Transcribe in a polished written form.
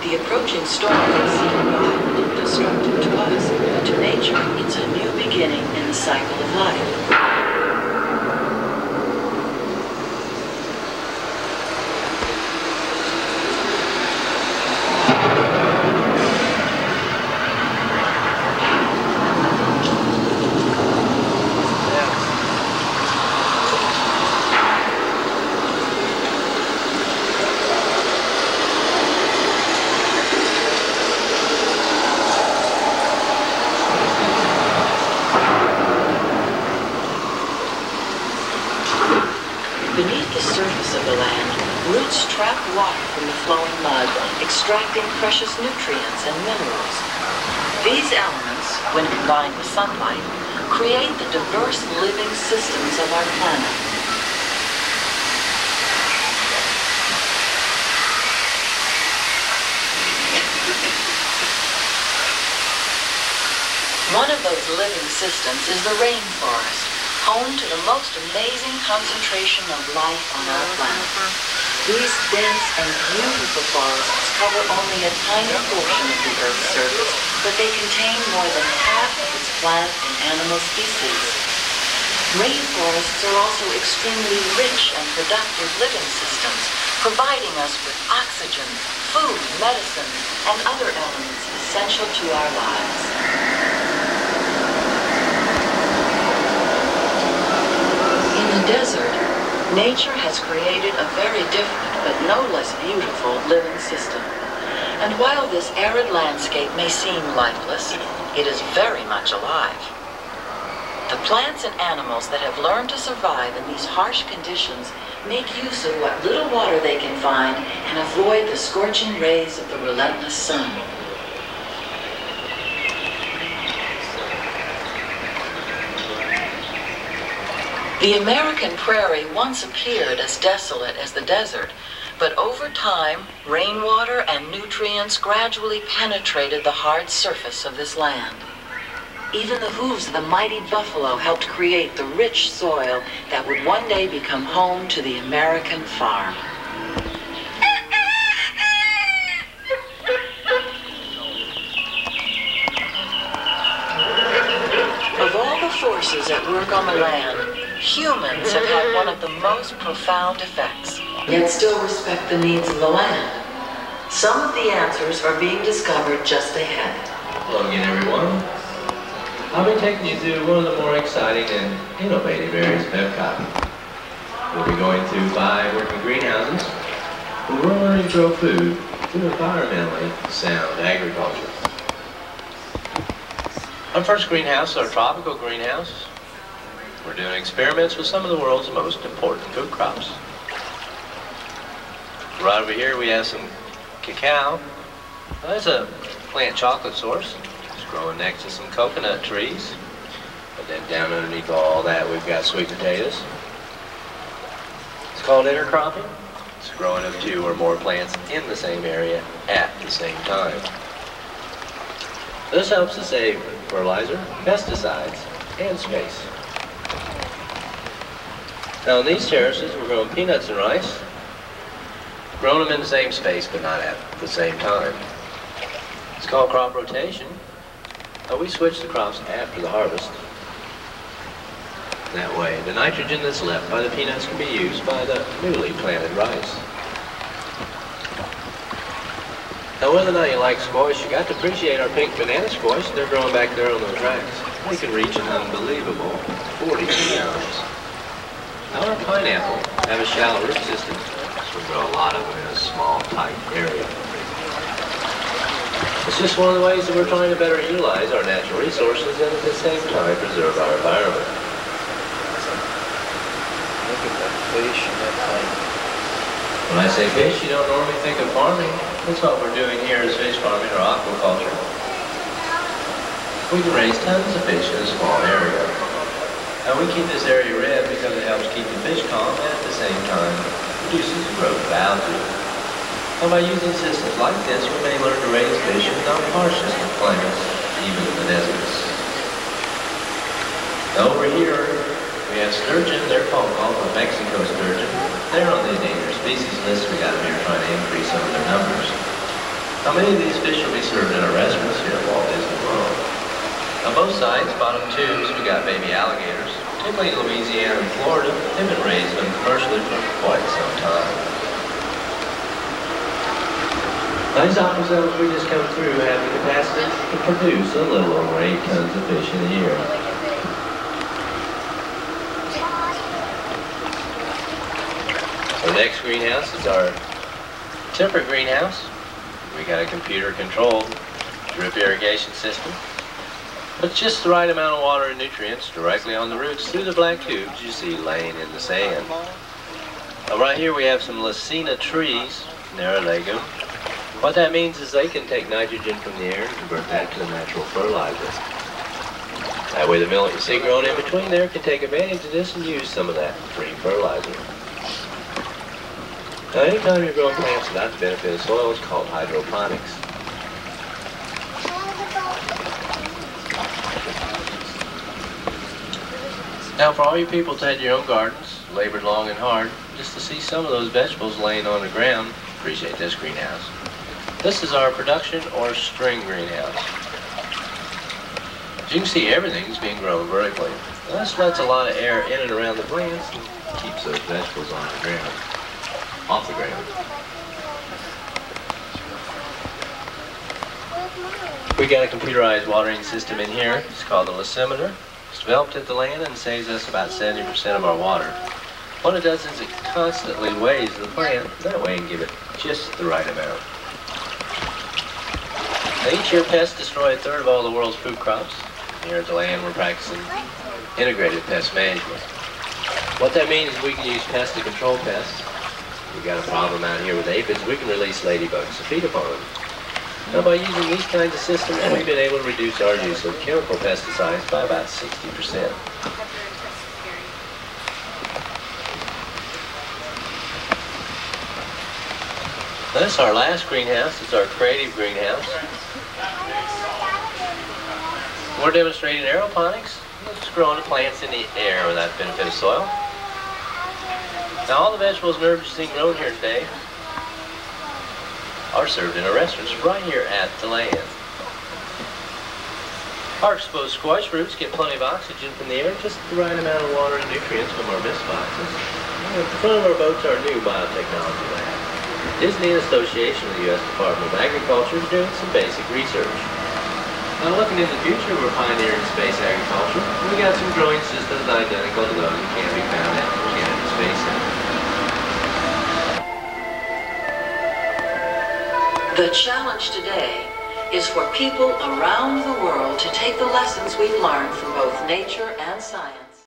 The approaching storm may seem violent and destructive to us, but to nature, it's a new beginning in the cycle of life. Extracting precious nutrients and minerals. These elements, when combined with sunlight, create the diverse living systems of our planet. One of those living systems is the rainforest, home to the most amazing concentration of life on our planet. These dense and beautiful forests cover only a tiny portion of the Earth's surface, but they contain more than half of its plant and animal species. Rainforests are also extremely rich and productive living systems, providing us with oxygen, food, medicine, and other elements essential to our lives. In the desert, nature has created a very different, but no less beautiful, living system. And while this arid landscape may seem lifeless, it is very much alive. The plants and animals that have learned to survive in these harsh conditions make use of what little water they can find and avoid the scorching rays of the relentless sun. The American prairie once appeared as desolate as the desert, but over time, rainwater and nutrients gradually penetrated the hard surface of this land. Even the hooves of the mighty buffalo helped create the rich soil that would one day become home to the American farm. Of all the forces at work on the land, humans have had one of the most profound effects, yet still respect the needs of the land. Some of the answers are being discovered just ahead. Hello again, everyone. I'll be taking you through one of the more exciting and innovative areas of Epcot. We'll be going to 5 working greenhouses where we're learning to grow food through environmentally sound agriculture. Our first greenhouse is our tropical greenhouse. We're doing experiments with some of the world's most important food crops. Right over here we have some cacao. Well, that's a plant chocolate source. It's growing next to some coconut trees. And then down underneath all that we've got sweet potatoes. It's called intercropping. It's growing of 2 or more plants in the same area at the same time. This helps to save fertilizer, pesticides, and space. Now in these terraces, we're growing peanuts and rice. Growing them in the same space, but not at the same time. It's called crop rotation. We switch the crops after the harvest. That way, the nitrogen that's left by the peanuts can be used by the newly planted rice. Now whether or not you like squash, you got to appreciate our pink banana squash. They're growing back there on those racks. They can reach an unbelievable 42 pounds. Now our pineapple have a shallow root system, so we grow a lot of them in a small, tight area. It's just one of the ways that we're trying to better utilize our natural resources and at the same time preserve our environment. Look at that fish and that thing. When I say fish, you don't normally think of farming. That's what we're doing here is fish farming or aquaculture. We can raise tons of fish in a small area. Now we keep this area red because it helps keep the fish calm and at the same time reduces the growth of algae. Now by using systems like this, we may learn to raise fish in the harshest of climates, even in the deserts. Now over here, we have sturgeon. They're called the Mexico sturgeon. They're on the endangered species list. We got them here trying to increase some of their numbers. Now many of these fish will be served in our restaurants here at Walt Disney World. On both sides, bottom tubes, we got baby alligators. Particularly in Louisiana and Florida, they've been raising them commercially for quite some time. These aqua cells we just come through have the capacity to produce a little over 8 tons of fish in a year. Our next greenhouse is our temperate greenhouse. We got a computer-controlled drip irrigation system. Puts just the right amount of water and nutrients directly on the roots through the black tubes you see laying in the sand. Now right here we have some Lacina trees in their legume. What that means is they can take nitrogen from the air and convert that to a natural fertilizer. That way the millet you see growing in between there can take advantage of this and use some of that green fertilizer. Now anytime you're growing plants without the benefit of soil, it's called hydroponics. Now for all you people that had your own gardens, labored long and hard, just to see some of those vegetables laying on the ground, appreciate this greenhouse. This is our production or string greenhouse. As you can see, everything's being grown vertically. This lets a lot of air in and around the plants and keeps those vegetables on the ground, off the ground. We got a computerized watering system in here. It's called the lacimometer. It's developed at the land and saves us about 70% of our water. What it does is it constantly weighs the plant, that way it can give it just the right amount. Now each year pests destroy 1/3 of all the world's food crops. Here at the land we're practicing integrated pest management. What that means is we can use pests to control pests. We've got a problem out here with aphids, we can release ladybugs to feed upon them. Now by using these kinds of systems, we've been able to reduce our use of chemical pesticides by about 60%. This is our last greenhouse. It's our creative greenhouse. We're demonstrating aeroponics. It's growing the plants in the air without the benefit of soil. Now all the vegetables and herbs you've seen grown here today are served in our restaurants right here at the land. Our exposed squash roots get plenty of oxygen from the air, just the right amount of water and nutrients from our mist boxes. At the front of our boat's our new biotechnology lab. Disney, in association with the U.S. Department of Agriculture, is doing some basic research. Now looking into the future, we're pioneering space agriculture. We got some growing systems identical to those that can be found at the Kennedy Space Center. The challenge today is for people around the world to take the lessons we've learned from both nature and science